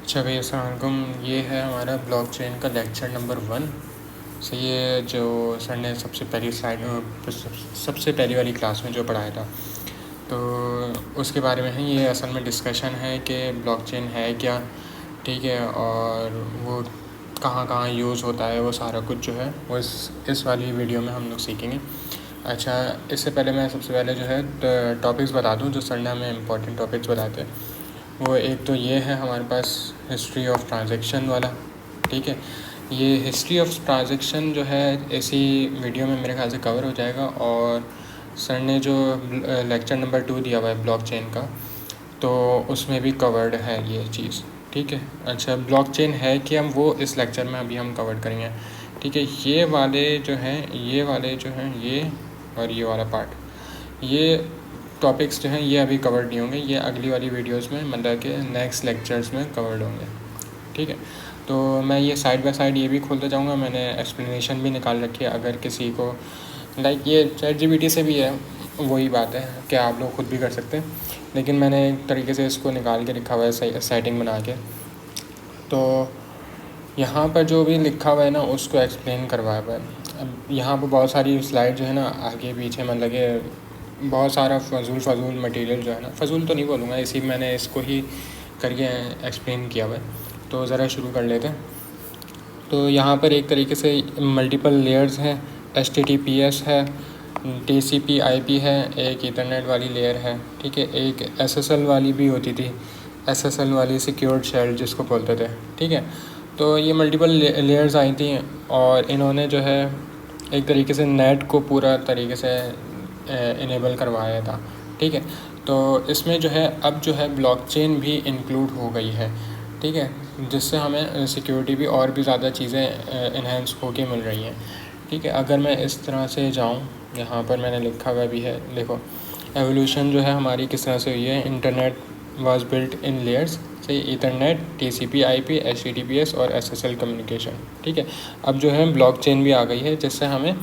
अच्छा भाई, अस्सलाम वालेकुम। ये है हमारा ब्लॉकचेन का लेक्चर नंबर 1। सो ये जो सर ने सबसे पहली वाली क्लास में जो पढ़ाया था, तो उसके बारे में है। ये असल में डिस्कशन है कि ब्लॉकचेन है क्या, ठीक है, और वो कहाँ कहाँ यूज़ होता है, वो सारा कुछ जो है वो इस वाली वीडियो में हम लोग सीखेंगे। अच्छा, इससे पहले मैं सबसे पहले जो है टॉपिक्स बता दूँ जो सर ने हमें इम्पोर्टेंट टॉपिक्स बताते हैं। वो एक तो ये है हमारे पास हिस्ट्री ऑफ ट्रांजैक्शन वाला, ठीक है। ये हिस्ट्री ऑफ ट्रांजैक्शन जो है इसी वीडियो में मेरे ख्याल से कवर हो जाएगा। और सर ने जो लेक्चर नंबर 2 दिया हुआ है ब्लॉकचेन का, तो उसमें भी कवर्ड है ये चीज़, ठीक है। अच्छा, ब्लॉकचेन है कि हम वो इस लेक्चर में अभी हम कवर करेंगे, ठीक है। ये वाले जो हैं ये और ये वाला पार्ट, ये टॉपिक्स जो हैं ये अभी कवर्ड नहीं होंगे, ये अगली वाली वीडियोस में, मतलब कि नेक्स्ट लेक्चर्स में कवर्ड होंगे, ठीक है। तो मैं ये साइड बाय साइड ये भी खोलता जाऊँगा। मैंने एक्सप्लेनेशन भी निकाल रखी है, अगर किसी को ये ChatGPT से भी है, वही बात है कि आप लोग खुद भी कर सकते हैं, लेकिन मैंने एक तरीके से इसको निकाल के लिखा हुआ है सेटिंग बना के। तो यहाँ पर जो भी लिखा हुआ है ना, उसको एक्सप्लेन करवाया हुआ है। अब यहाँ पर बहुत सारी स्लाइड जो है ना आगे पीछे, मतलब कि बहुत सारा फजूल मटेरियल जो है ना, फजूल तो नहीं बोलूँगा, इसी मैंने इसको ही करके एक्सप्लेन किया हुआ है। तो ज़रा शुरू कर लेते हैं। तो यहाँ पर एक तरीके से मल्टीपल लेयर्स हैं। HTTPS है, TCP/IP है, एक ईथरनेट वाली लेयर है, ठीक है। एक SSL वाली भी होती थी, SSL वाली सिक्योर्ड शेल जिसको बोलते थे, ठीक है। तो ये मल्टीपल लेयर्स आई थी, और इन्होंने जो है एक तरीके से नेट को पूरा तरीके से इनेबल करवाया था, ठीक है। तो इसमें जो है अब जो है ब्लॉकचेन भी इंक्लूड हो गई है, ठीक है, जिससे हमें सिक्योरिटी भी और भी ज़्यादा चीज़ें इन्हेंस होके मिल रही हैं, ठीक है। अगर मैं इस तरह से जाऊँ, यहाँ पर मैंने लिखा हुआ भी है, देखो एवोल्यूशन जो है हमारी किस तरह से हुई है। Internet was built in layers, से ईथरनेट, TCP/IP, HTTPS और SSL कम्युनिकेशन, ठीक है। अब जो है ब्लॉकचेन भी आ गई है, जिससे हमें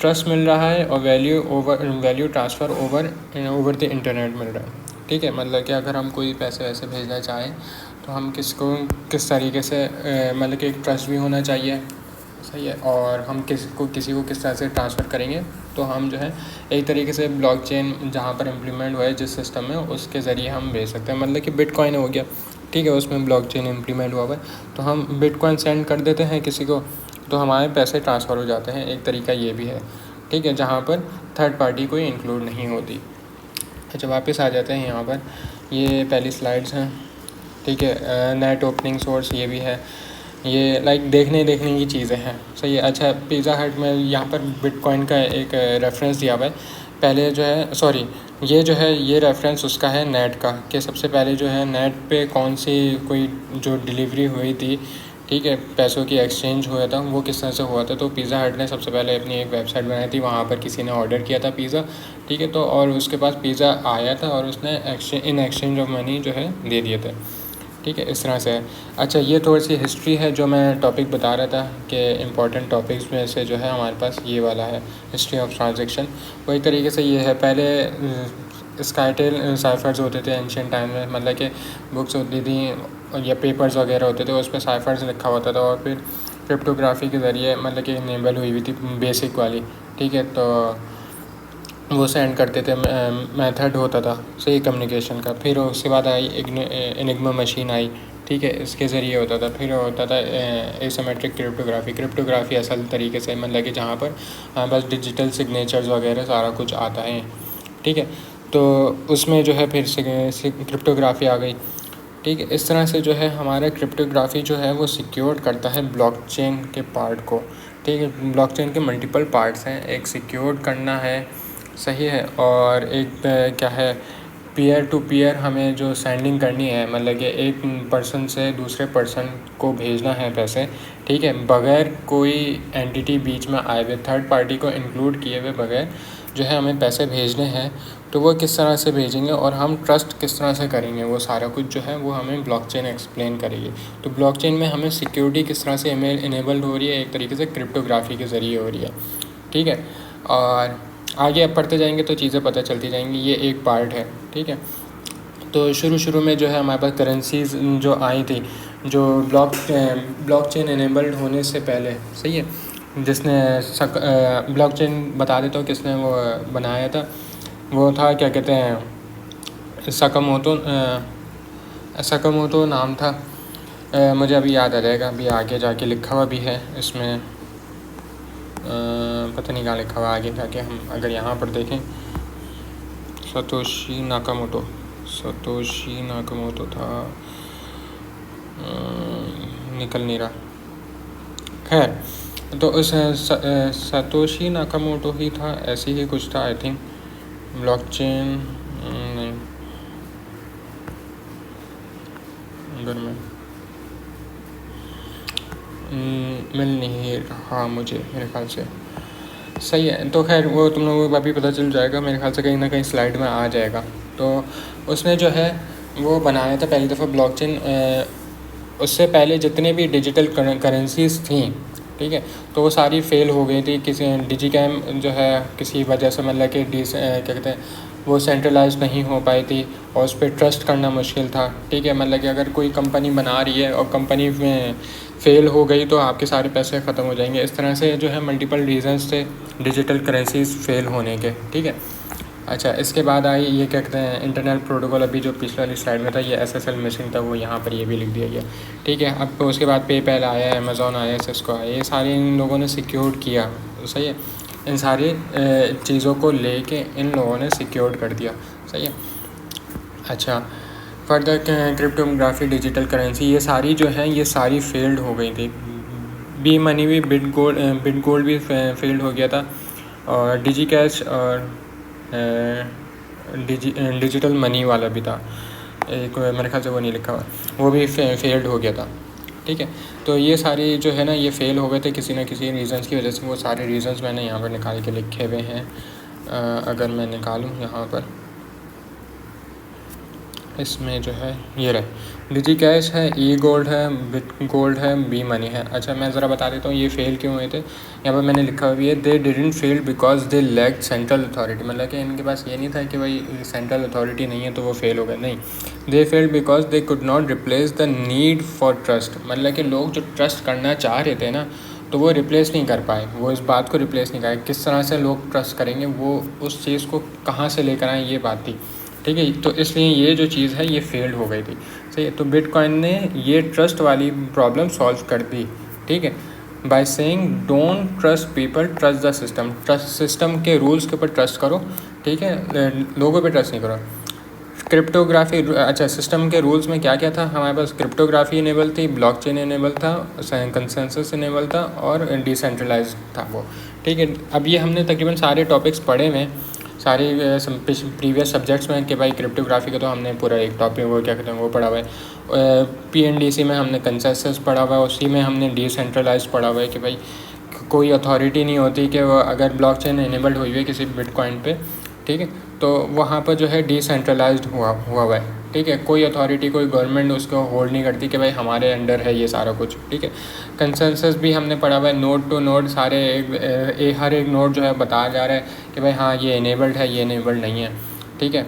ट्रस्ट मिल रहा है और value transfer over the internet मिल रहा है, ठीक है। मतलब कि अगर हम कोई पैसे वैसे भेजना चाहें, तो हम किस तरीके से मतलब कि एक ट्रस्ट भी होना चाहिए, सही है। और हम किसी को किस तरह से ट्रांसफ़र करेंगे, तो हम जो है एक तरीके से ब्लॉकचेन जहाँ पर इम्प्लीमेंट हुआ है जिस सिस्टम में, उसके ज़रिए हम भेज सकते हैं। मतलब कि बिटकॉइन हो गया, ठीक है, उसमें ब्लॉकचेन इम्प्लीमेंट हुआ है, तो हम बिटकॉइन सेंड कर देते हैं किसी को, तो हमारे पैसे ट्रांसफ़र हो जाते हैं। एक तरीका ये भी है, ठीक है, जहाँ पर थर्ड पार्टी कोई इंक्लूड नहीं होती। अच्छा, वापस आ जाते हैं यहाँ पर। ये पहली स्लाइड्स हैं, ठीक है। नेट ओपनिंग सोर्स ये भी है, ये देखने की चीज़ें हैं, सही है। अच्छा, पिज़्ज़ा हट में यहाँ पर बिटकॉइन का एक रेफरेंस दिया हुआ है। पहले जो है, सॉरी, ये जो है ये रेफरेंस उसका है नेट का, कि सबसे पहले जो है नेट पे कौन सी कोई जो डिलीवरी हुई थी, ठीक है, पैसों की एक्सचेंज हुआ था, वो किस तरह से हुआ था। तो पिज़्ज़ा हट ने सबसे पहले अपनी एक वेबसाइट बनाई थी, वहाँ पर किसी ने ऑर्डर किया था पिज़्ज़ा, ठीक है। तो और उसके पास पिज़्ज़ा आया था, और उसने इन एक्सचेंज ऑफ मनी जो है दे दिए थे, ठीक है, इस तरह से है। अच्छा, ये थोड़ी सी हिस्ट्री है जो मैं टॉपिक बता रहा था कि इम्पॉर्टेंट टॉपिक्स में से जो है हमारे पास ये वाला है, हिस्ट्री ऑफ ट्रांजैक्शन। वही तरीके से ये है, पहले स्काईटेल साइफर्स होते थे एंशियंट टाइम में, मतलब कि बुक्स होती थी या पेपर्स वगैरह होते थे, उस पर साइफर्स लिखा होता था, और फिर क्रिप्टोग्राफी के ज़रिए मतलब कि इनेबल हुई थी बेसिक वाली, ठीक है। तो वो सेंड करते थे, मेथड होता था सही कम्युनिकेशन का। फिर उसके बाद आई एनिग्मा मशीन आई, ठीक है, इसके ज़रिए होता था। फिर होता था एसिमेट्रिक क्रिप्टोग्राफी असल तरीके से, मतलब कि जहाँ पर बस डिजिटल सिग्नेचर्स वगैरह सारा कुछ आता है, ठीक है। तो उसमें जो है फिर क्रिप्टोग्राफी आ गई, ठीक है। इस तरह से जो है हमारा क्रिप्टोग्राफी जो है वो सिक्योर करता है ब्लॉकचेन के पार्ट को, ठीक है। ब्लॉकचेन के मल्टीपल पार्ट्स हैं, एक सिक्योर करना है, सही है, और एक क्या है, पीयर टू पीयर हमें जो सेंडिंग करनी है, मतलब कि एक पर्सन से दूसरे पर्सन को भेजना है पैसे, ठीक है, बगैर कोई एंटिटी बीच में आए हुए, थर्ड पार्टी को इंक्लूड किए हुए बगैर जो है हमें पैसे भेजने हैं। तो वो किस तरह से भेजेंगे और हम ट्रस्ट किस तरह से करेंगे, वो सारा कुछ जो है वो हमें ब्लॉकचेन एक्सप्लेन करेगी। तो ब्लॉकचेन में हमें सिक्योरिटी किस तरह से इनेबल्ड हो रही है, एक तरीके से क्रिप्टोग्राफी के ज़रिए हो रही है, ठीक है। और आगे अब पढ़ते जाएंगे तो चीज़ें पता चलती जाएंगी, ये एक पार्ट है, ठीक है। तो शुरू में जो है हमारे पास करेंसीज जो आई थी, जो ब्लॉकचेन इनेबल्ड होने से पहले, सही है, जिसने ब्लॉकचेन बता देता हूँ किसने वो बनाया था। वो था, क्या कहते हैं, सकमोतो नाम था। मुझे अभी याद आ जाएगा, अभी आगे जाके लिखा हुआ भी है इसमें, पता नहीं कहाँ लिखा हुआ आगे जाके। हम अगर यहाँ पर देखें, सतोशी नाकामोटो था, निकल नहीं रहा। खैर, तो उस सतोशी नाकामोटो ही था, ऐसे ही कुछ था आई थिंक। ब्लॉकचेन नहीं, अगर मैं मिल नहीं रहा मुझे, मेरे ख्याल से, सही है। तो खैर वो तुम लोगों को अभी पता चल जाएगा, मेरे ख्याल से कहीं ना कहीं स्लाइड में आ जाएगा। तो उसने जो है वो बनाया था पहली दफ़ा ब्लॉकचेन। उससे पहले जितने भी डिजिटल करेंसीज थी, ठीक है, तो वो सारी फेल हो गई थी। किसी डिजिकैम जो है किसी वजह से, मतलब कि क्या कहते हैं, वो सेंट्रलाइज नहीं हो पाई थी और उस पर ट्रस्ट करना मुश्किल था, ठीक है। मतलब कि अगर कोई कंपनी बना रही है और कंपनी में फ़ेल हो गई तो आपके सारे पैसे ख़त्म हो जाएंगे। इस तरह से जो है मल्टीपल रीजंस थे डिजिटल करेंसीज फेल होने के, ठीक है। अच्छा, इसके बाद आई ये क्या कहते हैं, इंटरनल प्रोटोकॉल। अभी जो पिछले वाली स्लाइड में था ये SSL मिसिंग था, वो यहाँ पर ये भी लिख दिया गया, ठीक है। अब तो उसके बाद पेपैल आया, अमेज़ॉन आया, सिस्को आया, ये सारे इन लोगों ने सिक्योर किया, सही है। इन सारी चीज़ों को लेके इन लोगों ने सिक्योर कर दिया, सही है। अच्छा, फर्दर क्रिप्टोग्राफी, डिजिटल करेंसी, ये सारी जो है ये सारी फेल्ड हो गई थी। बी मनी भी, बिटगोल्ड भी फेल्ड हो गया था, और डिजी कैश और डिजिटल मनी वाला भी था एक, मेरे ख्याल से वो नहीं लिखा हुआ, वो भी फेल्ड हो गया था, ठीक है। तो ये सारी जो है ना ये फ़ेल हो गए थे किसी न किसी रीज़न्स की वजह से। वो सारे रीज़न्स मैंने यहाँ पर निकाल के लिखे हुए हैं। अगर मैं निकालूँ यहाँ पर, इसमें जो है ये रहे, डिजी कैश है, ई गोल्ड है, बिट गोल्ड है, बी मनी है। अच्छा, मैं ज़रा बता देता हूँ ये फ़ेल क्यों हुए थे। यहाँ पर मैंने लिखा हुआ भी है, they didn't fail because they lack central authority. मतलब कि इनके पास ये नहीं था कि भाई सेंट्रल अथॉरिटी नहीं है तो वो फेल हो गए, नहीं। They fail because they could not replace the need for trust. मतलब कि लोग जो ट्रस्ट करना चाह रहे थे ना, तो वो रिप्लेस नहीं कर पाए, वो इस बात को रिप्लेस नहीं कर। किस तरह से लोग ट्रस्ट करेंगे, वो उस चीज़ को कहाँ से लेकर आए, ये बात थी, ठीक है। तो इसलिए ये जो चीज़ है ये फेल्ड हो गई थी, सही है। तो बिटकॉइन ने ये ट्रस्ट वाली प्रॉब्लम सॉल्व कर दी, ठीक है, by saying don't trust people, trust the system. Trust system के रूल्स के ऊपर ट्रस्ट करो, ठीक है, लोगों पे ट्रस्ट नहीं करो। क्रिप्टोग्राफी, अच्छा, सिस्टम के रूल्स में क्या क्या था हमारे पास, क्रिप्टोग्राफी इनेबल थी, ब्लॉकचेन इनेबल था, कंसेंसस इनेबल था, और डिसेंट्रलाइज था वो, ठीक है। अब ये हमने तकरीबन सारे टॉपिक्स पढ़े हुए सारे प्रीवियस सब्जेक्ट्स में कि भाई क्रिप्टोग्राफी का तो हमने पूरा एक टॉपिक वो क्या कहते हैं वो पढ़ा हुआ है। PNDC में हमने कंसेंसस पढ़ा हुआ है, उसी में हमने डिसेंट्रलाइज पढ़ा हुआ है कि भाई कोई अथॉरिटी नहीं होती कि वो अगर ब्लॉकचेन इनेबल्ड हुई है किसी बिटकॉइन पे, ठीक है, तो वहाँ पर जो है डिसेंट्रलाइज्ड हुआ है, ठीक है। कोई अथॉरिटी, कोई गवर्नमेंट उसको होल्ड नहीं करती कि भाई हमारे अंडर है ये सारा कुछ, ठीक है। कंसेंसस भी हमने पढ़ा हुआ है, नोड टू नोड सारे हर एक नोड जो है बताया जा रहा है कि भाई हाँ ये इनेबल्ड है, ये इनेबल्ड नहीं है, ठीक है।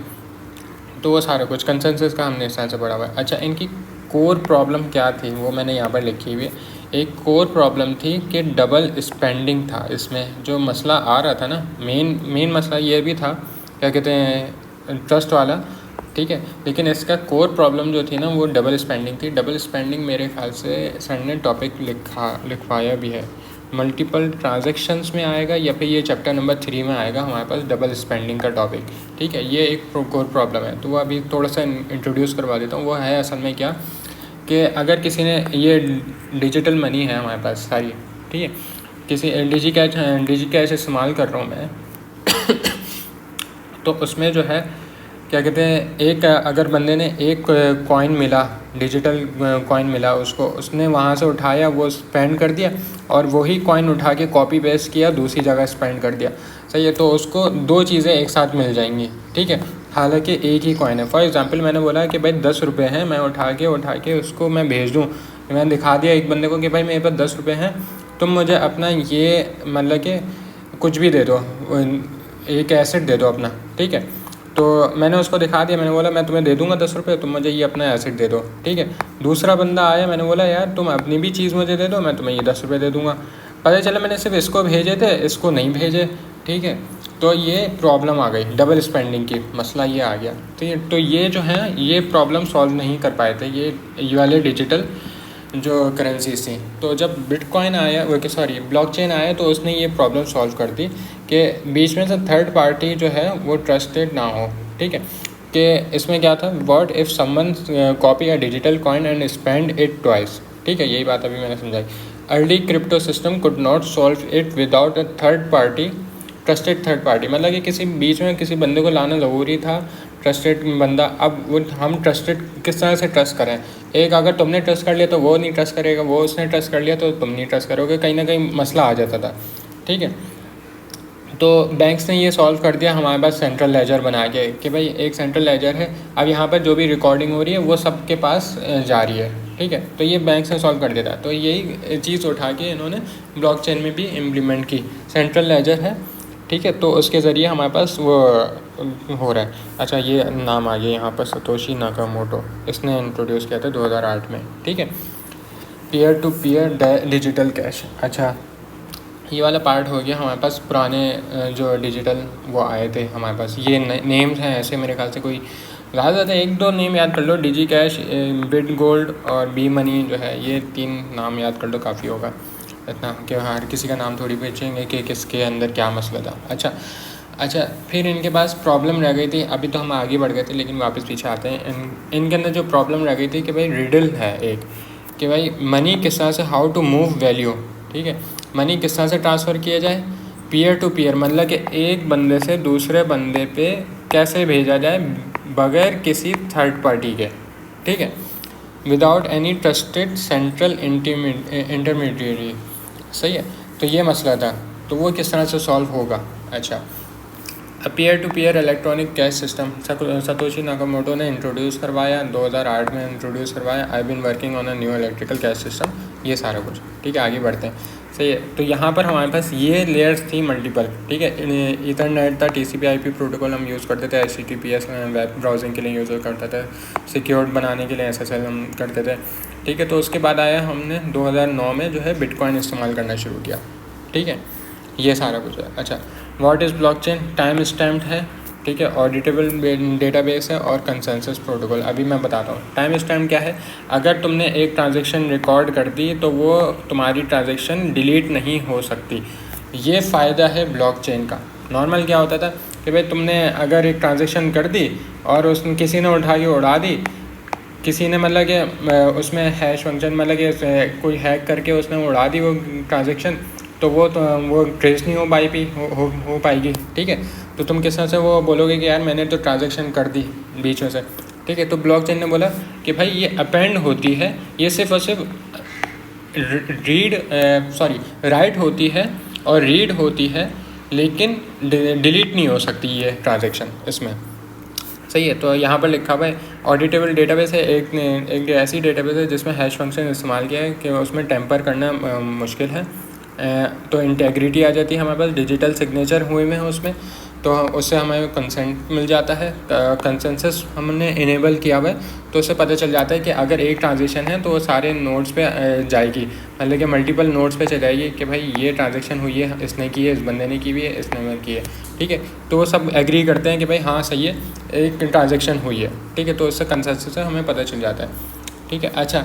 तो वो सारा कुछ कंसेंसस का हमने इस तरह से पढ़ा हुआ है। अच्छा, इनकी कोर प्रॉब्लम क्या थी वो मैंने यहाँ पर लिखी हुई है। एक कोर प्रॉब्लम थी कि डबल स्पेंडिंग था इसमें, जो मसला आ रहा था ना, मेन मसला ये भी था, क्या कहते हैं, ट्रस्ट वाला, ठीक है। लेकिन इसका कोर प्रॉब्लम जो थी ना वो डबल स्पेंडिंग थी। डबल स्पेंडिंग मेरे ख्याल से सर ने टॉपिक लिखवाया भी है, मल्टीपल ट्रांजैक्शंस में आएगा या फिर ये चैप्टर नंबर 3 में आएगा हमारे पास डबल स्पेंडिंग का टॉपिक, ठीक है। ये एक कोर प्रॉब्लम है, तो वो अभी थोड़ा सा इंट्रोड्यूस करवा देता हूँ। वो है असल में क्या कि अगर किसी ने ये डिजिटल मनी है हमारे पास सारी, ठीक है, किसी डिजी कैश इस्तेमाल कर रहा हूँ मैं तो उसमें जो है क्या कहते हैं, एक अगर बंदे ने एक कॉइन मिला, डिजिटल कॉइन मिला उसको, उसने वहाँ से उठाया, वो स्पेंड कर दिया, और वही कॉइन उठा के कॉपी पेस्ट किया, दूसरी जगह स्पेंड कर दिया, सही है। तो उसको दो चीज़ें एक साथ मिल जाएंगी, ठीक है, हालांकि एक ही कॉइन है। फॉर एग्जांपल मैंने बोला कि भाई 10 रुपये हैं, मैं उठा के उसको मैं भेज दूँ, मैंने दिखा दिया एक बंदे को कि भाई मेरे पास 10 रुपये हैं, तुम मुझे अपना ये मतलब कि कुछ भी दे दो, एक एसेट दे दो अपना, ठीक है। तो मैंने उसको दिखा दिया, मैंने बोला मैं तुम्हें दे दूँगा 10 रुपये, तुम मुझे ये अपना एसेट दे दो, ठीक है। दूसरा बंदा आया, मैंने बोला यार तुम अपनी भी चीज़ मुझे दे दो, मैं तुम्हें ये 10 रुपये दे दूँगा। पता चला मैंने सिर्फ इसको भेजे थे, इसको नहीं भेजे, ठीक है। तो ये प्रॉब्लम आ गई, डबल स्पेंडिंग की मसला ये आ गया। तो ये जो है ये प्रॉब्लम सॉल्व नहीं कर पाए थे ये वाले डिजिटल जो करेंसीज थी। तो जब बिटकॉइन आया, वो सॉरी ब्लॉकचेन आया, तो उसने ये प्रॉब्लम सॉल्व कर दी कि बीच में से थर्ड पार्टी जो है वो ट्रस्टेड ना हो, ठीक है। कि इसमें क्या था, what if someone copy a digital coin and spend it twice, ठीक है। यही बात अभी मैंने समझाई। Early crypto system could not solve it without a third party, trusted third party, मतलब कि किसी बीच में किसी बंदे को लाना ज़रूरी था, ट्रस्टेड बंदा। अब वो हम ट्रस्टेड किस तरह से ट्रस्ट करें, एक अगर तुमने ट्रस्ट कर लिया तो वो नहीं ट्रस्ट करेगा, वो उसने ट्रस्ट कर लिया तो तुम नहीं ट्रस्ट करोगे, कहीं ना कहीं मसला आ जाता था, ठीक है। तो बैंक्स ने ये सॉल्व कर दिया हमारे पास सेंट्रल लेजर बना के कि भाई एक सेंट्रल लेजर है, अब यहाँ पर जो भी रिकॉर्डिंग हो रही है वो सबके पास जा रही है, ठीक है। तो ये बैंक्स ने सॉल्व कर दिया था। तो यही चीज़ उठा के इन्होंने ब्लॉकचेन में भी इम्प्लीमेंट की, सेंट्रल लेजर है, ठीक है। तो उसके ज़रिए हमारे पास वो हो रहा है। अच्छा, ये नाम आ गया यहाँ पर, सतोशी नाकामोटो, इसने इंट्रोड्यूस किया था 2008 में, ठीक है। Peer to peer digital cash. अच्छा, ये वाला पार्ट हो गया हमारे पास। पुराने जो डिजिटल वो आए थे हमारे पास, ये नेम्स हैं ऐसे, मेरे ख्याल से कोई ज़्यादा एक दो नेम याद कर लो, डिजी कैश, बिट गोल्ड और बी मनी जो है, ये 3 नाम याद कर लो, काफ़ी होगा इतना कि हर किसी का नाम थोड़ी पूछेंगे कि किसके अंदर क्या मसला था। अच्छा, फिर इनके पास प्रॉब्लम रह गई थी, अभी तो हम आगे बढ़ गए थे लेकिन वापस पीछे आते हैं। इनके अंदर जो प्रॉब्लम रह गई थी कि भाई रिडल है एक, कि भाई मनी किस तरह से, हाउ टू मूव वैल्यू, ठीक है। मनी किस तरह से ट्रांसफ़र किया जाए, पीयर टू पीयर, मतलब कि एक बंदे से दूसरे बंदे पे कैसे भेजा जाए बगैर किसी थर्ड पार्टी के, ठीक है, without any trusted central intermediary, सही है। तो ये मसला था, तो वो किस तरह से सॉल्व होगा। अच्छा, peer to peer electronic cash system Satoshi Nakamoto ने इंट्रोड्यूस करवाया, 2008 में इंट्रोड्यूस करवाया। I been working on a new electrical cash system, ये सारा कुछ, ठीक है। आगे बढ़ते हैं, सही है। तो यहाँ पर हमारे पास ये लेयर्स थी मल्टीपल, ठीक है। ईथरनेट था, TCP/IP प्रोटोकॉल हम यूज़ करते थे, HTTPS वेब ब्राउजिंग के लिए यूज़ करते थे, सिक्योर्ड बनाने के लिए SSL हम करते थे, ठीक है। तो उसके बाद आया हमने 2009 में जो है बिटकॉइन इस्तेमाल करना शुरू किया, ठीक है। ये सारा कुछ है। अच्छा, what is blockchain, time stamped है, ठीक है, ऑडिटेबल डेटाबेस है और कंसेंसस प्रोटोकॉल। अभी मैं बताता हूँ टाइम स्टैम्प क्या है। अगर तुमने एक ट्रांजैक्शन रिकॉर्ड कर दी तो वो तुम्हारी ट्रांजैक्शन डिलीट नहीं हो सकती, ये फ़ायदा है ब्लॉकचेन का। नॉर्मल क्या होता था कि भाई तुमने अगर एक ट्रांजैक्शन कर दी और उसने किसी ने उठा के उड़ा दी, किसी ने मतलब कि उसमें हैश फंक्शन मतलब कि कोई हैक करके उसने उड़ा दी वो ट्रांजैक्शन, तो वो ट्रेस नहीं हो पाएगी, ठीक है। तो तुम किस तरह से वो बोलोगे कि यार मैंने तो ट्रांजैक्शन कर दी बीच में से, ठीक है। तो ब्लॉकचेन ने बोला कि भाई ये अपेंड होती है, ये सिर्फ और सिर्फ राइट होती है और रीड होती है, लेकिन डिलीट नहीं हो सकती ये ट्रांजैक्शन इसमें, सही है। तो यहाँ पर लिखा हुआ है ऑडिटेबल डेटाबेस है, एक ऐसी डेटाबेस है जिसमें हैश फंक्शन इस्तेमाल किया है कि उसमें टेम्पर करना मुश्किल है। तो इंटेग्रिटी आ जाती है हमारे पास, डिजिटल सिग्नेचर हुए में है उसमें, तो उससे हमें कंसेंट मिल जाता है, कंसेंसस हमने इनेबल किया हुआ है। तो उससे पता चल जाता है कि अगर एक ट्रांजेक्शन है तो वो सारे नोड्स पे जाएगी, मतलब कि मल्टीपल नोड्स पे चले जाएगी कि भाई ये ट्रांजेक्शन हुई है, इसने की है, इस बंदे ने की हुई है, इसने की है, ठीक है। तो वो सब एग्री करते हैं कि भाई हाँ सही है, एक ट्रांजेक्शन हुई है, ठीक है। तो उससे कंसेंसस से हमें पता चल जाता है, ठीक है। अच्छा,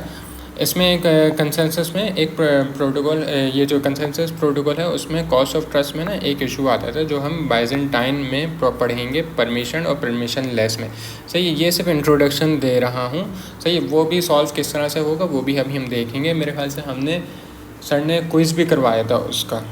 इसमें एक कंसेंसस में एक प्रोटोकॉल, ये जो कंसेंसस प्रोटोकॉल है उसमें कॉस्ट ऑफ ट्रस्ट में ना एक इशू आता था जो हम बाइजेंटाइन में पढ़ेंगे, परमिशन और परमिशन लेस में, सही है। ये सिर्फ इंट्रोडक्शन दे रहा हूँ, सही है। वो भी सॉल्व किस तरह से होगा वो भी अभी हम देखेंगे। मेरे ख्याल से हमने सर ने क्विज़ भी करवाया था उसका,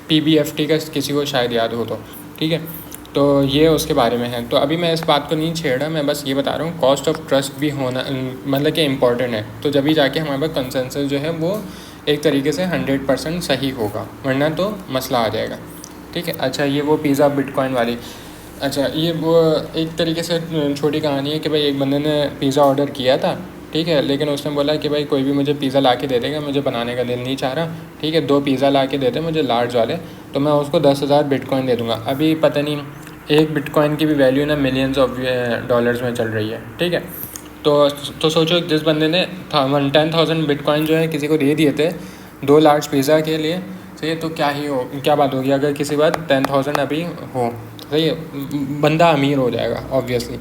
PBFT का, किसी को शायद याद हो तो, ठीक है। तो ये उसके बारे में है। तो अभी मैं इस बात को नहीं छेड़ रहा, मैं बस ये बता रहा हूँ कॉस्ट ऑफ ट्रस्ट भी होना मतलब कि इम्पॉर्टेंट है। तो जब भी जाके हमारे पास कंसेंसस जो है वो एक तरीके से 100% सही होगा, वरना तो मसला आ जाएगा, ठीक है। अच्छा, ये वो पिज़्ज़ा बिटकॉइन वाली, अच्छा ये वो एक तरीके से छोटी कहानी है कि भाई एक बंदे ने पिज़्ज़ा ऑर्डर किया था, ठीक है, लेकिन उसने बोला कि भाई कोई भी मुझे पिज़्ज़ा ला के दे देगा, मुझे बनाने का दिल नहीं चाह रहा, ठीक है, 2 पिज़्ज़ा ला के दे दे मुझे लार्ज वाले, तो मैं उसको 10,000 बिटकॉइन दे दूँगा। अभी पता नहीं एक बिटकॉइन की भी वैल्यू ना मिलियंस ऑफ डॉलर्स में चल रही है, ठीक है। तो सोचो जिस बंदे ने 10,000 बिटकॉइन जो है किसी को दे दिए थे 2 लार्ज पिज़्ज़ा के लिए, सही है, तो क्या बात होगी अगर किसी बात 10,000 अभी हो, सही है, बंदा अमीर हो जाएगा ऑब्वियसली,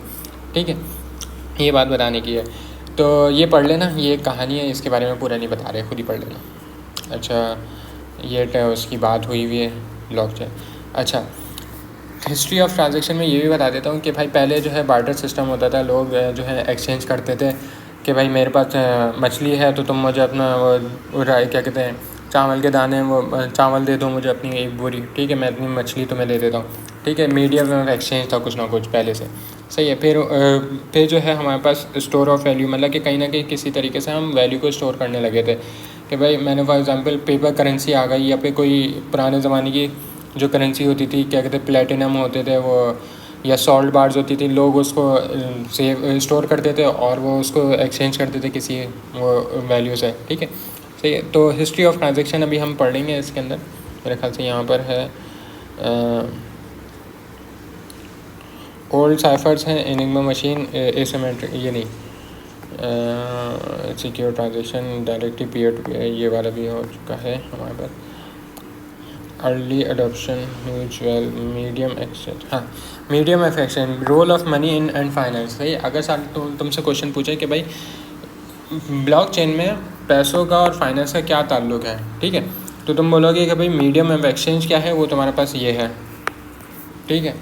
ठीक है। ये बात बताने की है, तो ये पढ़ लेना, ये कहानी है, इसके बारे में पूरा नहीं बता रहे, खुद ही पढ़ लेना। अच्छा, ये उसकी बात हुई है ब्लॉकचेन। अच्छा, हिस्ट्री ऑफ ट्रांजैक्शन में ये भी बता देता हूँ कि भाई पहले जो है बार्टर सिस्टम होता था, लोग जो है एक्सचेंज करते थे कि भाई मेरे पास मछली है तो तुम मुझे अपना वो क्या कहते हैं चावल के दाने, वो चावल दे दो मुझे अपनी एक बोरी, ठीक है, मैं अपनी मछली तुम्हें दे देता हूँ, ठीक है। मीडियम ऑफ एक्सचेंज था कुछ ना कुछ पहले से, सही है। फिर जो है हमारे पास स्टोर ऑफ वैल्यू, मतलब कि कहीं ना कहीं किसी तरीके से हम वैल्यू को स्टोर करने लगे थे कि भाई मैंने फॉर एग्जांपल पेपर करेंसी आ गई, या फिर कोई पुराने ज़माने की जो करेंसी होती थी, क्या कहते हैं, प्लेटिनम होते थे वो, या सॉल्ट बार्स होती थी, लोग उसको सेव स्टोर करते थे और वो उसको एक्सचेंज करते थे किसी वो वैल्यू से, ठीक है, सही है। तो हिस्ट्री ऑफ ट्रांजैक्शन अभी हम पढ़ लेंगे इसके अंदर, मेरे ख्याल से यहाँ पर है ओल्ड साइफर्स हैं, एनिग्मा मशीन, एसिमेट्रिक, ये नहीं, secure transaction, directly peer to peer, ये वाला भी हो चुका है हमारे पास। Early adoption, mutual, medium exchange, हाँ, medium of exchange, role of money in and finance, सही। अगर सर तुमसे क्वेश्चन पूछे कि भाई ब्लॉकचेन में पैसों का और फाइनेंस का क्या ताल्लुक है, ठीक है, तो तुम बोलोगे कि भाई मीडियम ऑफ एक्सचेंज क्या है, वो तुम्हारे पास ये है, ठीक है।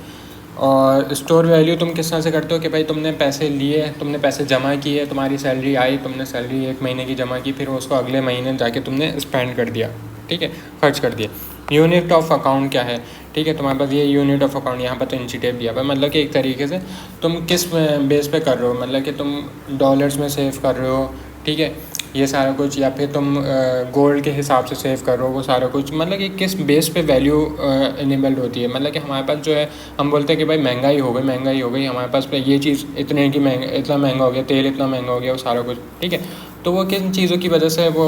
और स्टोर वैल्यू तुम किस तरह से करते हो कि भाई तुमने पैसे लिए, तुमने पैसे जमा किए, तुम्हारी सैलरी आई, तुमने सैलरी 1 महीने की जमा की, फिर उसको अगले महीने जाके तुमने स्पेंड कर दिया, ठीक है, खर्च कर दिया। यूनिट ऑफ अकाउंट क्या है, ठीक है, तुम्हारे पास ये यूनिट ऑफ अकाउंट यहाँ पर तो इंची टेप दिया हुआ है, मतलब कि एक तरीके से तुम किस बेस पे कर रहे हो, मतलब कि तुम डॉलर्स में सेव कर रहे हो, ठीक है, ये सारा कुछ, या फिर तुम गोल्ड के हिसाब से सेव कर रहे हो, वो सारा कुछ, मतलब कि किस बेस पे वैल्यू इनेबल्ड होती है। मतलब कि हमारे पास जो है हम बोलते हैं कि भाई महंगाई हो गई हमारे पास पे, ये चीज़ इतने की इतना महंगा हो गया, तेल इतना महंगा हो गया, वो सारा कुछ, ठीक है। तो वो किन चीज़ों की वजह से वो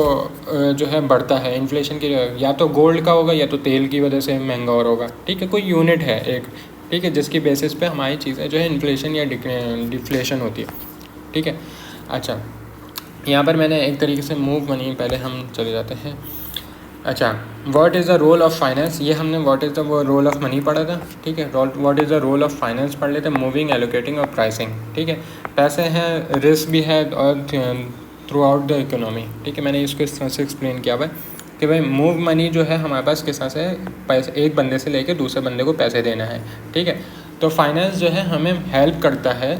जो है बढ़ता है, इन्फ्लेशन की, या तो गोल्ड का होगा या तो तेल की वजह से महंगा और होगा, ठीक है, कोई यूनिट है एक, ठीक है, जिसकी बेसिस पे हमारी चीज़ें जो है इन्फ्लेशन या डिफ्लेशन होती है, ठीक है। अच्छा, यहाँ पर मैंने एक तरीके से मूव मनी, पहले हम चले जाते हैं। अच्छा, what is the role of finance, ये हमने व्हाट इज़ द वो रोल ऑफ मनी पढ़ा था, ठीक है। What is the role of finance पढ़ लेते हैं, मूविंग, एलोकेटिंग और प्राइसिंग, ठीक है। पैसे हैं, रिस्क भी है और थ्रू आउट द इकोनॉमी, ठीक है। मैंने इसको इस तरह से एक्सप्लेन किया हुआ है कि भाई मूव मनी जो है हमारे पास किस तरह से पैसे एक बंदे से लेके दूसरे बंदे को पैसे देना है, ठीक है। तो फाइनेंस जो है हमें हेल्प करता है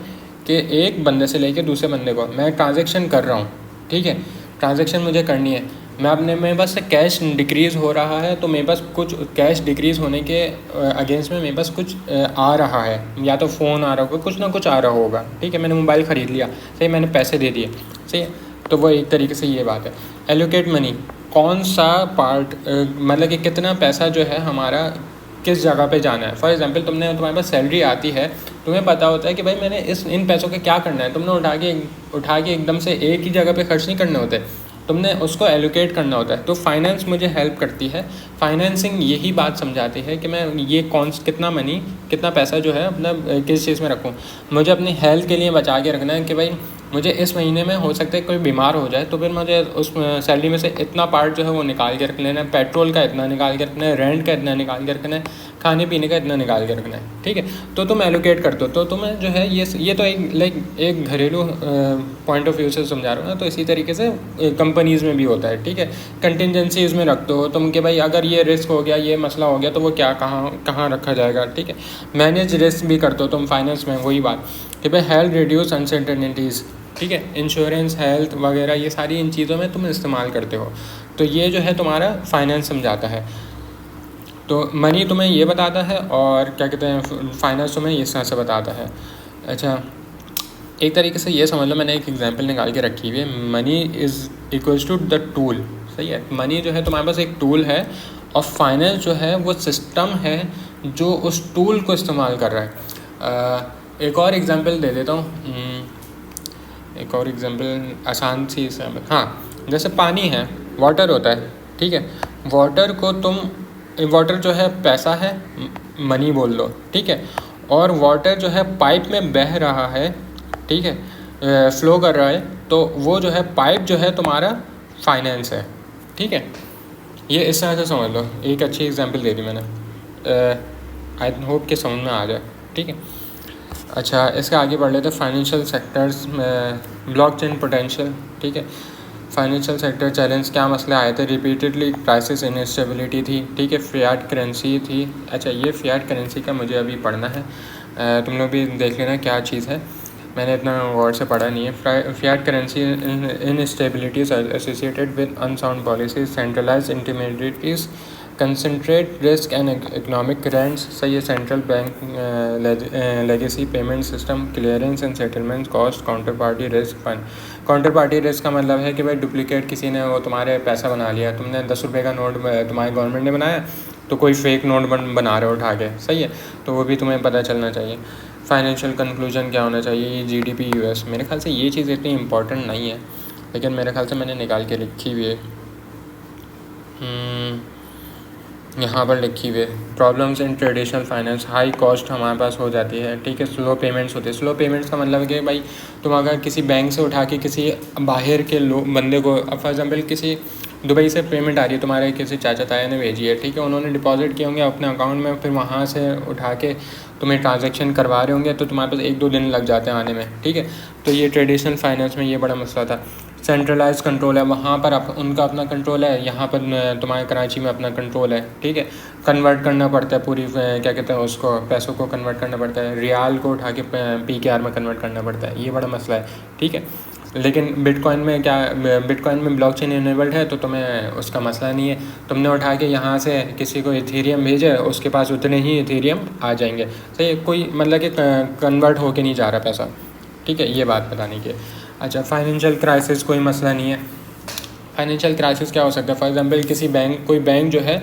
कि एक बंदे से लेके दूसरे बंदे को, मैं ट्रांजैक्शन कर रहा हूँ, ठीक है, ट्रांजैक्शन मुझे करनी है, मैं अपने मेरे पास से कैश डिक्रीज़ हो रहा है, तो मेरे पास कुछ कैश डिक्रीज़ होने के अगेंस्ट में मेरे पास कुछ आ रहा है, या तो फ़ोन आ रहा होगा, कुछ ना कुछ आ रहा होगा, ठीक है, मैंने मोबाइल ख़रीद लिया, सही, मैंने पैसे दे दिए, सही है, तो वो एक तरीके से ये बात है। एलोकेट मनी, कौन सा पार्ट, मतलब कि कितना पैसा जो है हमारा किस जगह पे जाना है। फॉर एग्जांपल तुम्हारे पास सैलरी आती है, तुम्हें पता होता है कि भाई मैंने इन पैसों का क्या करना है, तुमने उठा के एकदम से एक ही जगह पे खर्च नहीं करने होते, तुमने उसको एलोकेट करना होता है। तो फाइनेंस मुझे हेल्प करती है, फाइनेंसिंग यही बात समझाती है कि मैं ये कितना पैसा जो है अपना किस चीज़ में रखूँ। मुझे अपनी हेल्थ के लिए बचा के रखना है कि भाई मुझे इस महीने में हो सकता है कोई बीमार हो जाए, तो फिर मुझे उस सैलरी में से इतना पार्ट जो है वो निकाल के रख लेना है, पेट्रोल का इतना निकाल के रखना है, रेंट का इतना निकाल के रखना है, खाने पीने का इतना निकाल के रखना है, ठीक है। तो तुम एलोकेट करते हो, तो तुम्हें जो है ये तो एक घरेलू पॉइंट ऑफ व्यू से समझा रहा हूँ ना, तो इसी तरीके से कंपनीज़ में भी होता है, ठीक है। कंटिजेंसीज़ में रखते हो तुम कि भाई अगर ये रिस्क हो गया, ये मसला हो गया, तो वो क्या कहाँ रखा जाएगा, ठीक है। मैनेज रिस्क भी करते हो तुम फाइनेंस में, वही बात कि भाई हेल्थ रिड्यूस अनसर्टेनिटीज़, ठीक है, इंश्योरेंस, हेल्थ वगैरह, ये सारी इन चीज़ों में तुम इस्तेमाल करते हो। तो ये जो है तुम्हारा फाइनेंस समझाता है। तो मनी तुम्हें ये बताता है और क्या कहते हैं फाइनेंस तुम्हें इस तरह से बताता है। अच्छा, एक तरीके से ये समझ लो, मैंने एक एग्जांपल निकाल के रखी हुई है, money is equals to the tool, सही है। मनी जो है तुम्हारे पास एक टूल है और फाइनेंस जो है वो सिस्टम है जो उस टूल को इस्तेमाल कर रहा है। एक और एग्जांपल दे देता हूँ, एक और एग्जांपल आसान सी से, हाँ, जैसे पानी है, वाटर होता है, ठीक है। वाटर जो है पैसा है, मनी बोल लो, ठीक है। और वाटर जो है पाइप में बह रहा है, ठीक है, फ्लो कर रहा है, तो वो जो है पाइप जो है तुम्हारा फाइनेंस है, ठीक है। ये इस तरह से समझ लो, एक अच्छी एग्जांपल दे दी मैंने, आई होप कि समझ में आ जाए, ठीक है। अच्छा, इसके आगे बढ़ लेते फाइनेंशियल सेक्टर्स में ब्लॉकचेन पोटेंशियल, ठीक है। फाइनेंशियल सेक्टर चैलेंज क्या मसले आए थे? रिपीटेडली प्राइसेस इनस्टेबिलिटी थी, ठीक है, फियाट करेंसी थी। अच्छा, ये फियाट करेंसी का मुझे अभी पढ़ना है, तुम लोग भी देख लेना क्या चीज़ है, मैंने इतना गौर से पढ़ा नहीं है। Fiat currency instabilities associated with unsound policies, centralised intermediaries, concentrate risk and economic grants, सही है, central bank legacy payment system, clearance and settlement cost, counterparty risk fund. Counterparty risk का मतलब है कि भाई डुप्लीकेट किसी ने वो तुम्हारे पैसा बना लिया, तुमने 10 रुपये का नोट तुम्हारी गवर्नमेंट ने बनाया तो कोई फेक नोट बना रहे हो उठा के, सही है, तो वो भी तुम्हें पता चलना चाहिए। फाइनेंशियल कंक्लूजन क्या होना चाहिए? GDP US. मेरे ख्याल से ये चीज़ इतनी इंपॉर्टेंट नहीं है, लेकिन मेरे ख्याल से मैंने निकाल के लिखी हुई है, यहाँ पर लिखी हुई है। Problems in traditional finance, high cost हमारे पास हो जाती है, ठीक है, स्लो पेमेंट्स होते हैं। स्लो पेमेंट्स का मतलब है कि भाई तुम अगर किसी बैंक से उठा के किसी बाहर के बंदे को, फॉर एग्जांपल किसी दुबई से पेमेंट आ रही है, तुम्हारे किसी चाचा ताया ने भेजी है, ठीक है, उन्होंने डिपॉजिट किए होंगे अपने अकाउंट में, फिर वहाँ से उठा के तुम्हें ट्रांजैक्शन करवा रहे होंगे, तो तुम्हारे पास 1-2 दिन लग जाते हैं आने में, ठीक है। तो ये ट्रेडिशनल फाइनेंस में ये बड़ा मसला था। सेंट्रलाइज कंट्रोल है, वहाँ पर उनका अपना कंट्रोल है, यहाँ पर तुम्हारे कराची में अपना कंट्रोल है, ठीक है। कन्वर्ट करना पड़ता है पूरी, क्या कहते हैं उसको, पैसों को कन्वर्ट करना पड़ता है, रियाल को उठा के PKR में कन्वर्ट करना पड़ता है, ये बड़ा मसला है, ठीक है। लेकिन बिटकॉइन में क्या, बिटकॉइन में ब्लॉकचेन इनेबल्ड है, तो तुम्हें उसका मसला नहीं है, तुमने उठा के यहाँ से किसी को इथेरियम भेजे, उसके पास उतने ही इथेरियम आ जाएंगे, सही है, कोई मतलब कि कन्वर्ट होके नहीं जा रहा पैसा, ठीक है, ये बात बताने की। अच्छा, फाइनेंशियल क्राइसिस कोई मसला नहीं है। फाइनेंशियल क्राइसिस क्या हो सकता है? फॉर एग्जांपल किसी बैंक, कोई बैंक जो है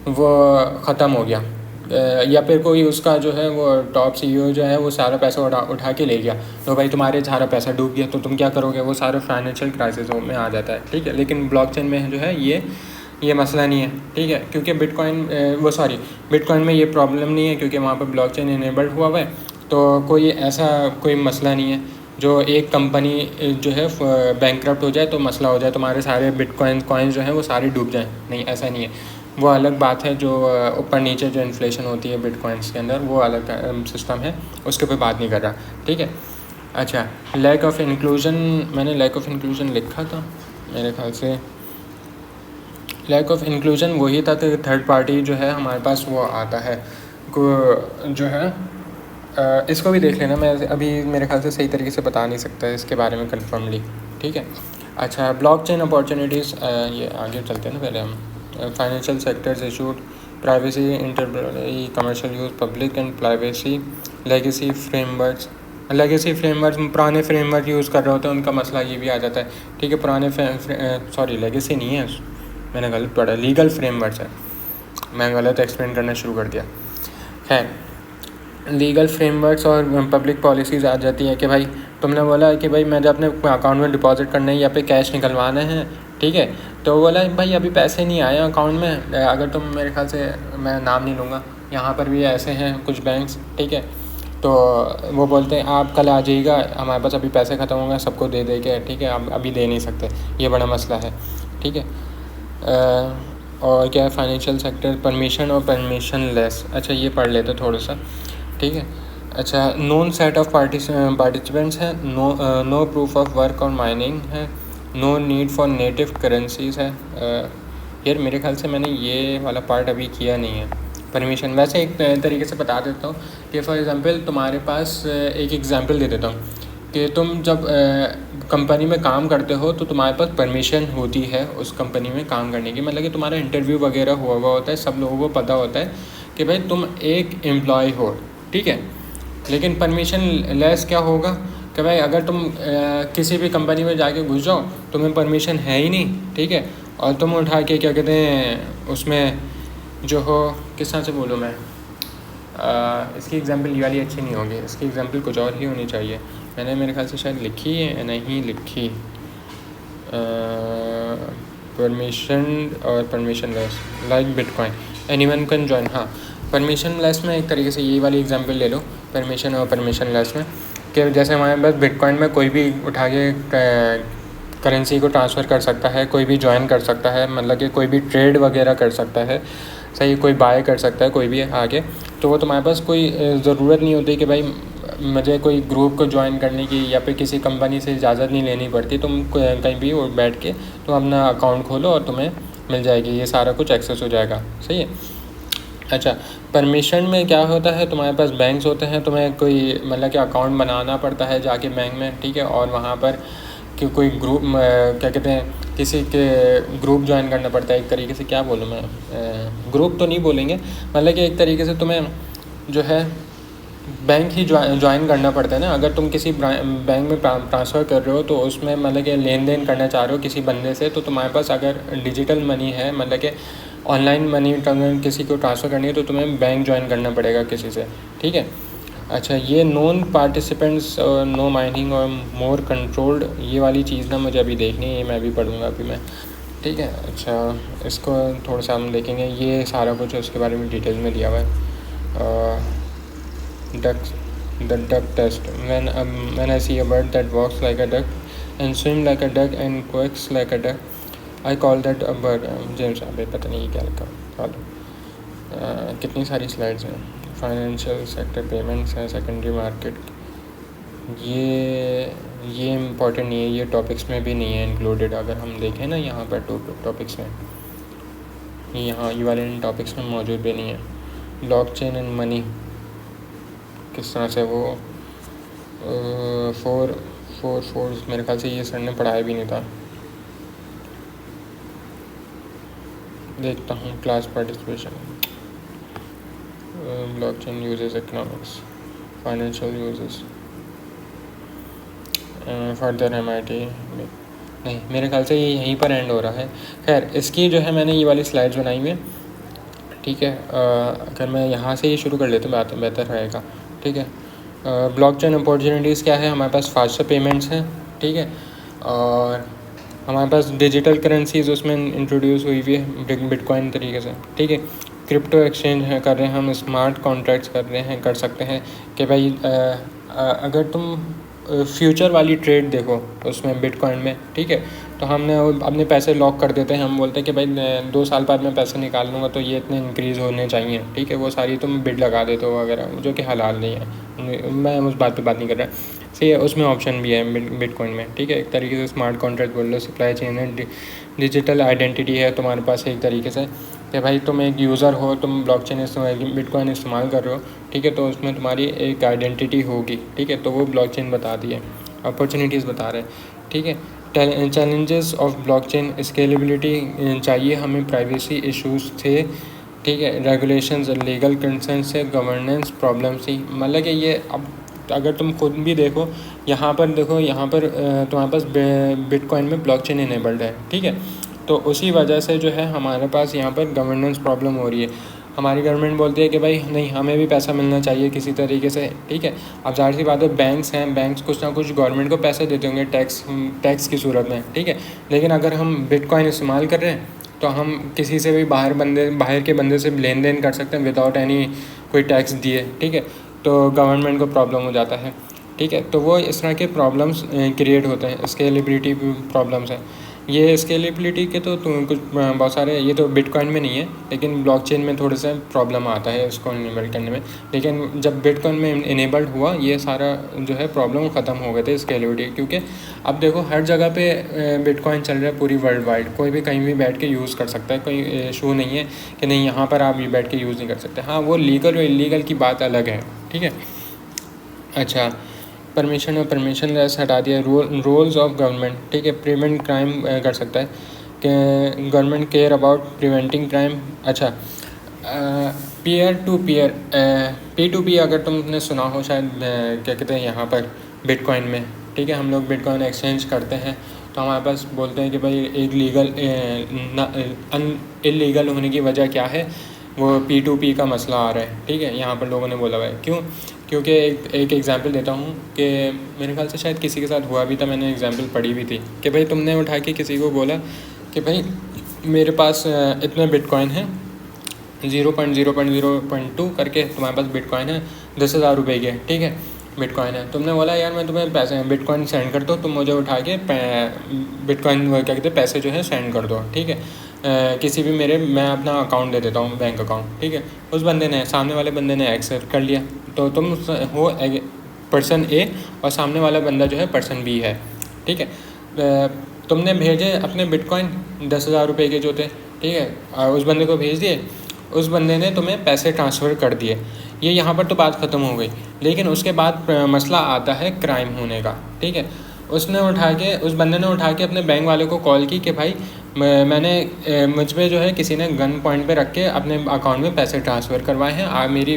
वो ख़त्म हो गया, या फिर कोई उसका जो है वो टॉप CEO जो है वो सारा पैसा उठा के ले गया, तो भाई तुम्हारे सारा पैसा डूब गया, तो तुम क्या करोगे? वो सारे फाइनेंशियल क्राइसिस में आ जाता है, ठीक है। लेकिन ब्लॉकचेन में जो है ये मसला नहीं है, ठीक है, क्योंकि बिटकॉइन में ये प्रॉब्लम नहीं है, क्योंकि वहाँ पर ब्लॉकचेन इनेबल्ड हुआ है, तो कोई ऐसा कोई मसला नहीं है जो एक कंपनी जो है बैंकक्रप्ट हो जाए तो मसला हो जाए, तुम्हारे सारे कॉइन्स जो हैं वो सारे डूब जाएं, नहीं, ऐसा नहीं है। वो अलग बात है, जो ऊपर नीचे जो इन्फ्लेशन होती है बिटकॉइंस के अंदर, वो अलग सिस्टम है, उसके ऊपर बात नहीं कर रहा, ठीक है। अच्छा, लैक ऑफ इंक्लूजन, मैंने लैक ऑफ इंक्लूजन लिखा था मेरे ख्याल से। लैक ऑफ इंक्लूजन वही था कि थर्ड पार्टी जो है हमारे पास वो आता है जो है, इसको भी देख लेना, मैं अभी मेरे ख्याल से सही तरीके से बता नहीं सकता इसके बारे में कन्फर्मली, ठीक है। अच्छा, ब्लॉकचेन अपॉर्चुनिटीज़, ये आगे चलते हैं ना, पहले हम financial sectors issued, privacy, enterprise, commercial use, public and privacy, legacy frameworks. Legacy framework, पुराने फ्रेमवर्क यूज़ कर रहे होते हैं, उनका मसला ये भी आ जाता है, ठीक है। पुराने लेगेसी नहीं है, मैंने गलत पढ़ा, लीगल फ्रेमवर्क है, मैं गलत एक्सप्लेन करना शुरू कर दिया। खैर, लीगल फ्रेमवर्क्स और पब्लिक पॉलिसीज़ आ जाती हैं कि भाई तुमने बोला कि भाई मैं जब अपने अकाउंट में डिपॉजिट करना है या पे कैश निकलवाना है, ठीक है, तो बोला भाई अभी पैसे नहीं आए अकाउंट में, अगर तुम, मेरे ख्याल से मैं नाम नहीं लूँगा, यहाँ पर भी ऐसे हैं कुछ बैंक्स, ठीक है, तो वो बोलते हैं आप कल आ जाइएगा, हमारे पास अभी पैसे ख़त्म होंगे, सबको दे के, ठीक है, अब अभी दे नहीं सकते, ये बड़ा मसला है, ठीक है। और क्या है, फाइनेंशियल सेक्टर परमिशन और परमिशन लेस। अच्छा, ये पढ़ लेते थोड़ा सा, ठीक है। अच्छा, नोन सेट ऑफ पार्टिसिपेंट्स है, नो प्रूफ ऑफ वर्क और माइनिंग है, no need for native currencies है। यार मेरे ख्याल से मैंने ये वाला पार्ट अभी किया नहीं है, परमिशन। वैसे एक तरीके से बता देता हूँ कि फॉर एग्ज़ाम्पल तुम्हारे पास, एक एग्ज़ाम्पल दे देता हूँ कि तुम जब कंपनी में काम करते हो तो तुम्हारे पास परमिशन होती है उस कंपनी में काम करने की, मतलब कि तुम्हारा इंटरव्यू वगैरह हुआ होता है, सब लोगों को पता होता है कि भाई तुम एक एम्प्लॉय हो, ठीक है। लेकिन परमिशन लेस क्या होगा कि भाई अगर तुम किसी भी कंपनी में जाके घुस जाओ, तुम्हें परमिशन है ही नहीं, ठीक है, और तुम उठा के क्या कहते हैं उसमें जो हो, किस तरह से बोलूँ मैं, इसकी एग्जांपल ये वाली अच्छी नहीं होगी, इसकी एग्जांपल कुछ और ही होनी चाहिए। मैंने मेरे ख्याल से शायद लिखी है, नहीं लिखी, परमिशन और permission less like bitcoin, anyone can join. हाँ, परमिशन लेस में एक तरीके से ये वाली एग्जांपल ले लो परमिशन और परमिशन लेस में, कि जैसे हमारे पास बिटकॉइन में कोई भी उठा के करेंसी को ट्रांसफ़र कर सकता है, कोई भी ज्वाइन कर सकता है, मतलब कि कोई भी ट्रेड वगैरह कर सकता है, सही, कोई बाय कर सकता है कोई भी आगे। तो वो तुम्हारे पास कोई ज़रूरत नहीं होती कि भाई मुझे कोई ग्रुप को ज्वाइन करने की या फिर किसी कंपनी से इजाज़त नहीं लेनी पड़ती। तुम कहीं भी बैठ के तुम अपना अकाउंट खोलो और तुम्हें मिल जाएगी, ये सारा कुछ एक्सेस हो जाएगा, सही है। अच्छा, परमिशन में क्या होता है, तुम्हारे पास बैंक्स होते हैं, तुम्हें कोई मतलब कि अकाउंट बनाना पड़ता है जाके बैंक में, ठीक है, और वहाँ पर कि कोई ग्रुप क्या कहते हैं, किसी के ग्रुप ज्वाइन करना पड़ता है एक तरीके से। क्या बोलूँ मैं, ग्रुप तो नहीं बोलेंगे, मतलब कि एक तरीके से तुम्हें जो है बैंक ही ज्वाइन करना पड़ता है ना। अगर तुम किसी बैंक में ट्रांसफ़र कर रहे हो तो उसमें मतलब कि लेन देन करना चाह रहे हो किसी बंदे से, तो तुम्हारे पास अगर डिजिटल मनी है, मतलब कि ऑनलाइन मनी किसी को ट्रांसफ़र करनी है, तो तुम्हें बैंक ज्वाइन करना पड़ेगा किसी से, ठीक है। अच्छा, ये नॉन पार्टिसिपेंट्स और नो माइनिंग और मोर कंट्रोल्ड, ये वाली चीज़ ना मुझे अभी देखनी है, ये मैं भी पढ़ूँगा अभी मैं, ठीक है। अच्छा, इसको थोड़ा सा हम देखेंगे, ये सारा कुछ उसके बारे में डिटेल में दिया हुआ है। The duck test. When I see a bird that walks like a duck and swim like a duck and quacks like a duck, I call that a bird. James अबे पता नहीं क्या लिखा। कितनी सारी स्लाइड्स हैं। फाइनेंशियल सेक्टर, पेमेंट्स है, secondary market, ये इम्पोर्टेंट नहीं है, ये टॉपिक्स में भी नहीं है इंक्लूडेड। अगर हम देखें ना यहाँ पर टॉपिक्स में, यहाँ ये वाले टॉपिक्स में मौजूद भी नहीं है। ब्लॉकचेन एंड मनी किस तरह से वो फोर मेरे ख्याल से ये सर ने पढ़ाया भी नहीं था। देखता हूँ class participation, blockchain uses, economics, financial uses, further MIT नहीं, मेरे ख्याल से ये यहीं पर एंड हो रहा है। खैर, इसकी जो है मैंने ये वाली स्लाइड्स बनाई हुई है, ठीक है। अगर मैं यहाँ से ही शुरू कर लेता हूँ बेहतर रहेगा, ठीक है। ब्लॉकचेन अपॉर्चुनिटीज़ क्या है, हमारे पास फास्टर पेमेंट्स हैं, ठीक है, और हमारे पास डिजिटल करेंसीज उसमें इंट्रोड्यूस हुई हुई है बिटकॉइन तरीके से, ठीक है। क्रिप्टो एक्सचेंज है कर रहे हैं हम, स्मार्ट कॉन्ट्रैक्ट्स कर सकते हैं कि भाई अगर तुम फ्यूचर वाली ट्रेड देखो उसमें बिटकॉइन में, ठीक है, तो हमने अपने पैसे लॉक कर देते हैं, हम बोलते हैं कि भाई 2 साल बाद मैं पैसे निकाल लूँगा तो ये इतने इंक्रीज़ होने चाहिए, ठीक है, वो सारी तुम बिड लगा देते हो वगैरह, जो कि हलाल नहीं है, मैं उस बात पे बात नहीं कर रहा। सही है, उसमें ऑप्शन भी है बिटकॉइन में, ठीक है। एक तरीके से स्मार्ट कॉन्ट्रैक्ट बोल लो, सप्लाई चेन है, डिजिटल आइडेंटिटी है तुम्हारे पास एक तरीके से, कि भाई तुम एक यूज़र हो, तुम ब्लॉकचेन बिटकॉइन इस्तेमाल कर रहे हो, ठीक है, तो उसमें तुम्हारी एक आइडेंटिटी होगी, ठीक है, तो वो ब्लॉकचेन बताती है। अपॉर्चुनिटीज़ बता रहे हैं, ठीक है। चैलेंजेस ऑफ ब्लॉकचेन, स्केलेबिलिटी चाहिए हमें, प्राइवेसी इश्यूज थे, ठीक है, रेगुलेशंस, लीगल कंसर्न से, गवर्नेंस प्रॉब्लम थी, मतलब कि ये अब अगर तुम खुद भी देखो, यहाँ पर देखो, यहाँ पर तुम्हारे पास बिटकॉइन में ब्लॉकचेन इनेबल्ड है, ठीक है, तो उसी वजह से जो है हमारे पास यहाँ पर गवर्नेंस प्रॉब्लम हो रही है। हमारी गवर्नमेंट बोलती है कि भाई नहीं, हमें भी पैसा मिलना चाहिए किसी तरीके से, ठीक है। अब जाहिर सी बात है, बैंक्स हैं, बैंक्स कुछ ना कुछ गवर्नमेंट को पैसे देते होंगे टैक्स की सूरत में, ठीक है। लेकिन अगर हम बिटकॉइन इस्तेमाल कर रहे हैं तो हम किसी से भी बाहर के बंदे से लेन देन कर सकते हैं विदाउट एनी कोई टैक्स दिए, ठीक है, तो गवर्नमेंट को प्रॉब्लम हो जाता है, ठीक है। तो वो इस तरह के प्रॉब्लम्स क्रिएट होते हैं, स्केलेबिलिटी प्रॉब्लम्स हैं। ये स्केलेबिलिटी के तो कुछ बहुत सारे, ये तो बिटकॉइन में नहीं है, लेकिन ब्लॉकचेन में थोड़ा सा प्रॉब्लम आता है इसको इनेबल करने में। लेकिन जब बिटकॉइन में इनेबल्ड हुआ, ये सारा जो है प्रॉब्लम ख़त्म हो गए थे स्केलेबिलिटी, क्योंकि अब देखो हर जगह पे बिटकॉइन चल रहा है पूरी वर्ल्ड वाइड, कोई भी कहीं भी बैठ के यूज़ कर सकता है, कोई इशू नहीं है कि नहीं यहाँ पर आप ये बैठ के यूज़ नहीं कर सकते। हाँ, वो लीगल और इलीगल की बात अलग है, ठीक है। अच्छा, परमिशन और परमिशन लेस हटा दिया। रोल्स ऑफ गवर्नमेंट, ठीक है, प्रिवेंट क्राइम कर सकता है कि government care about preventing crime. अच्छा, पीयर टू पीयर, P2P अगर तुमने सुना हो शायद, क्या कहते हैं यहाँ पर बिटकॉइन में, ठीक है, हम लोग बिटकॉइन एक्सचेंज करते हैं तो हमारे पास बोलते हैं कि भाई एक इलीगल होने की वजह क्या है, वो P2P का मसला आ रहा है, ठीक है, यहाँ पर लोगों ने बोला हुआ है। क्यों? क्योंकि एक एग्ज़ाम्पल देता हूँ कि मेरे ख्याल से शायद किसी के साथ हुआ भी था, मैंने एग्ज़ाम्पल पढ़ी भी थी कि भाई तुमने उठा के किसी को बोला कि भाई मेरे पास इतने बिटकॉइन हैं, 0.0.0.2 करके तुम्हारे पास बिटकॉइन है 10,000 रुपये के, ठीक है, बिटकॉइन है। तुमने बोला यार मैं तुम्हें पैसे बिटकॉइन सेंड कर दो, तुम मुझे उठा के बिटकॉइन क्या कहते हैं पैसे जो है सेंड कर दो, ठीक है, किसी भी मैं अपना अकाउंट दे देता हूँ, बैंक अकाउंट, ठीक है। उस बंदे ने, सामने वाले बंदे ने एक्सेप्ट कर लिया, तो तुम हो पर्सन ए और सामने वाला बंदा जो है पर्सन बी है, ठीक है। तुमने भेजे अपने बिटकॉइन 10,000 रुपये के जो थे, ठीक है, उस बंदे को भेज दिए, उस बंदे ने तुम्हें पैसे ट्रांसफ़र कर दिए। ये यहाँ पर तो बात ख़त्म हो गई, लेकिन उसके बाद मसला आता है क्राइम होने का, ठीक है। उस बंदे ने उठा के अपने बैंक वाले को कॉल की कि भाई मैंने मुझ पे जो है किसी ने गन पॉइंट पे रख के अपने अकाउंट में पैसे ट्रांसफ़र करवाए हैं, मेरी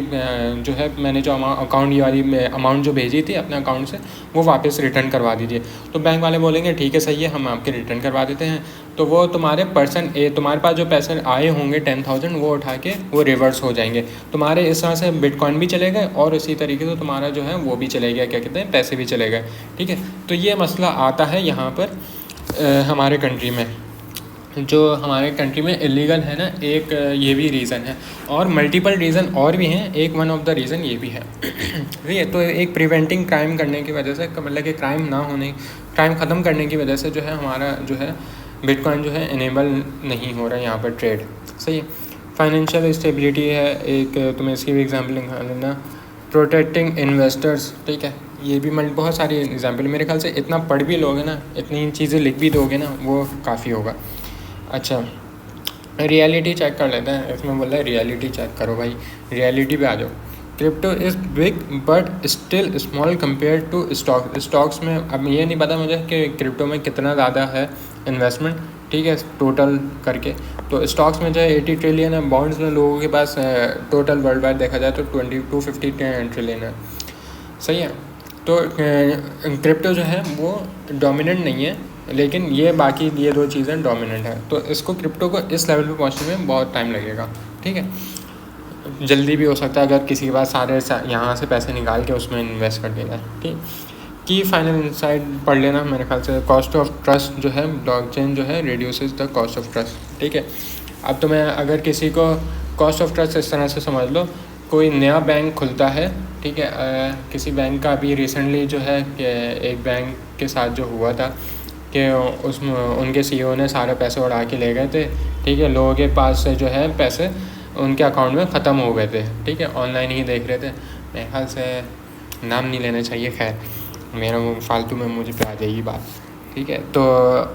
जो है मैंने जो अकाउंट ये वाली अमाउंट जो भेजी थी अपने अकाउंट से वो वापस रिटर्न करवा दीजिए। तो बैंक वाले बोलेंगे ठीक है, सही है, हम आपके रिटर्न करवा देते हैं। तो वो तुम्हारे पर्सन ए, तुम्हारे पास जो पैसे आए होंगे 10,000, वो उठा के वो रिवर्स हो जाएंगे तुम्हारे। इस तरह से बिटकॉइन भी चले गए और इसी तरीके से तुम्हारा जो है वो भी चले गया, क्या कहते हैं, पैसे भी चले गए, ठीक है। तो ये मसला आता है यहाँ पर हमारे कंट्री में, जो हमारे कंट्री में इलीगल है ना, एक ये भी रीज़न है, और मल्टीपल रीज़न और भी हैं, एक वन ऑफ द रीज़न ये भी है। ठीक है, तो एक प्रिवेंटिंग क्राइम करने की वजह से, मतलब कि क्राइम ख़त्म करने की वजह से जो है हमारा जो है बिटकॉइन जो है इनेबल नहीं हो रहा है यहाँ पर ट्रेड, सही है। फाइनेंशियल स्टेबिलिटी है एक, तुम्हें इसकी भी एग्जाम्पल निकाल लेना। प्रोटेक्टिंग इन्वेस्टर्स, ठीक है, ये भी बहुत सारी एग्जाम्पल, मेरे ख्याल से इतना पढ़ भी लोगे ना, इतनी चीज़ें लिख भी दोगे ना, वो काफ़ी होगा। अच्छा, रियलिटी चेक कर लेते हैं। इसमें बोल रहा है रियलिटी चेक करो भाई, रियलिटी पे आ जाओ। Crypto is big but still small compare to stocks में। अब ये नहीं पता मुझे कि क्रिप्टो में कितना ज़्यादा है इन्वेस्टमेंट, ठीक है, टोटल करके। तो स्टॉक्स में जो है 80 ट्रिलियन है, बॉन्ड्स में लोगों के पास टोटल वर्ल्ड वाइड देखा जाए तो 250 ट्रिलियन है, सही है। तो क्रिप्टो जो है वो डोमिनेंट नहीं है, लेकिन ये बाकी ये दो चीज़ें डोमिनेंट है। तो इसको क्रिप्टो को इस लेवल पे पहुंचने में बहुत टाइम लगेगा, ठीक है। जल्दी भी हो सकता है अगर किसी के पास सारे यहाँ से पैसे निकाल के उसमें इन्वेस्ट कर देगा, ठीक। की फाइनल इनसाइट पढ़ लेना मेरे ख्याल से। कॉस्ट ऑफ ट्रस्ट जो है ब्लॉकचेन जो है reduces the cost of trust, ठीक है। अब तुम्हें अगर किसी को कॉस्ट ऑफ ट्रस्ट इस तरह से समझ लो, कोई नया बैंक खुलता है, ठीक है, किसी बैंक का अभी रिसेंटली जो है कि एक बैंक के साथ जो हुआ था कि उसमें उनके सीईओ ने सारे पैसे उड़ा के ले गए थे, ठीक है। लोगों के पास से जो है पैसे उनके अकाउंट में ख़त्म हो गए थे, ठीक है, ऑनलाइन ही देख रहे थे। मेरे ख्याल से नाम नहीं लेना चाहिए, खैर मेरा फालतू में मुझे पे आ जाएगी बात, ठीक है। तो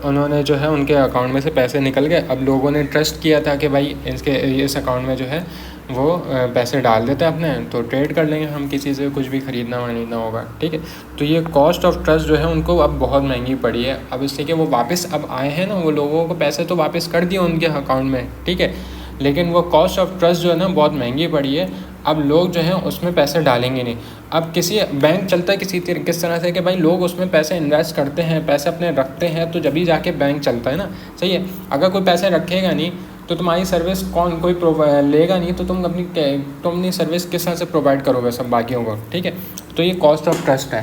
उन्होंने जो है उनके अकाउंट में से पैसे निकल गए। अब लोगों ने ट्रस्ट किया था कि भाई इस अकाउंट में जो है वो पैसे डाल देते हैं अपने, तो ट्रेड कर लेंगे हम, किसी से कुछ भी ख़रीदना वरीदना होगा, ठीक है। तो ये कॉस्ट ऑफ ट्रस्ट जो है उनको अब बहुत महंगी पड़ी है। अब इससे कि वो वापस अब आए हैं ना, वो लोगों को पैसे तो वापस कर दिए उनके अकाउंट में, ठीक है, लेकिन वो कॉस्ट ऑफ ट्रस्ट जो है ना बहुत महंगी पड़ी है। अब लोग जो हैं उसमें पैसे डालेंगे नहीं। अब किसी बैंक चलता है किस तरह से कि भाई लोग उसमें पैसे इन्वेस्ट करते हैं, पैसे अपने रखते हैं, तो जब ही जाके बैंक चलता है ना, सही है। अगर कोई पैसे रखेगा नहीं तो तुम्हारी सर्विस कोई लेगा नहीं, तो तुम अपनी सर्विस किस तरह से प्रोवाइड करोगे सब बाकियों को, ठीक है। तो ये कॉस्ट ऑफ ट्रस्ट है,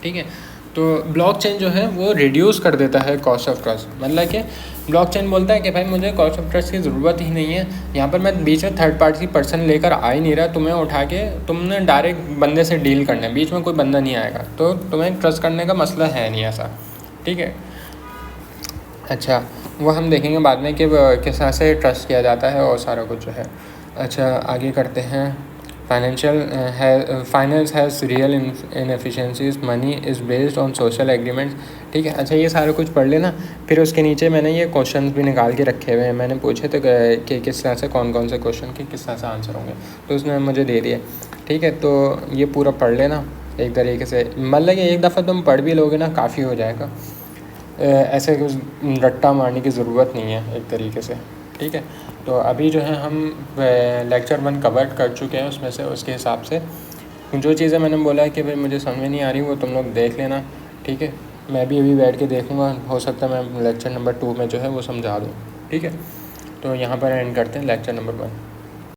ठीक है। तो ब्लॉकचेन जो है वो रिड्यूस कर देता है कॉस्ट ऑफ ट्रस्ट। मतलब कि ब्लॉकचेन बोलता है कि भाई मुझे कॉस्ट ऑफ ट्रस्ट की ज़रूरत ही नहीं है, यहाँ पर मैं बीच में थर्ड पार्टी पर्सन लेकर आ ही नहीं रहा, तुम्हें उठा के तुमने डायरेक्ट बंदे से डील करना है, बीच में कोई बंदा नहीं आएगा, तो तुम्हें ट्रस्ट करने का मसला है नहीं ऐसा, ठीक है। अच्छा, वो हम देखेंगे बाद में कि किस तरह से ट्रस्ट किया जाता है और सारा कुछ जो है। अच्छा, आगे करते हैं। Finance has real inefficiencies, money is based on social agreements, ठीक है। अच्छा, ये सारा कुछ पढ़ लेना। फिर उसके नीचे मैंने ये क्वेश्चन भी निकाल के रखे हुए हैं, मैंने पूछे थे कि किस तरह से कौन कौन से क्वेश्चन के किस तरह से आंसर होंगे, तो उसने मुझे दे दिए, ठीक है। तो ये पूरा पढ़ लेना एक तरीके से, मतलब कि एक दफ़ा तुम पढ़ भी लोगे ना काफ़ी हो जाएगा, ऐसे कुछ रट्टा मारने की ज़रूरत नहीं है एक तरीके से, ठीक है। तो अभी जो है हम लेक्चर 1 कवर कर चुके हैं, उसमें से उसके हिसाब से जो चीज़ें मैंने बोला है कि भाई मुझे समझ में नहीं आ रही वो तुम लोग देख लेना, ठीक है। मैं भी अभी बैठ के देखूँगा, हो सकता है मैं लेक्चर नंबर 2 में जो है वो समझा दूँ, ठीक है। तो यहाँ पर एंड करते हैं लेक्चर नंबर 1।